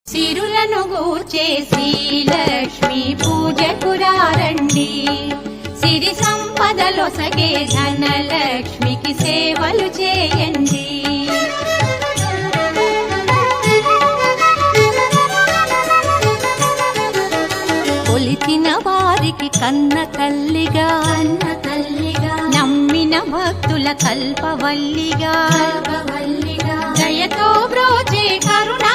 సిరులను గూర్చే శ్రీలక్ష్మి పూజకు రండి. సిరి సంపదలొసగే ధనలక్ష్మికి సేవలు చేయండి. కొలిచిన వారికి కన్న తల్లిగా నమ్మిన భక్తుల కల్పవల్లిగా దయతో బ్రోచే కరుణా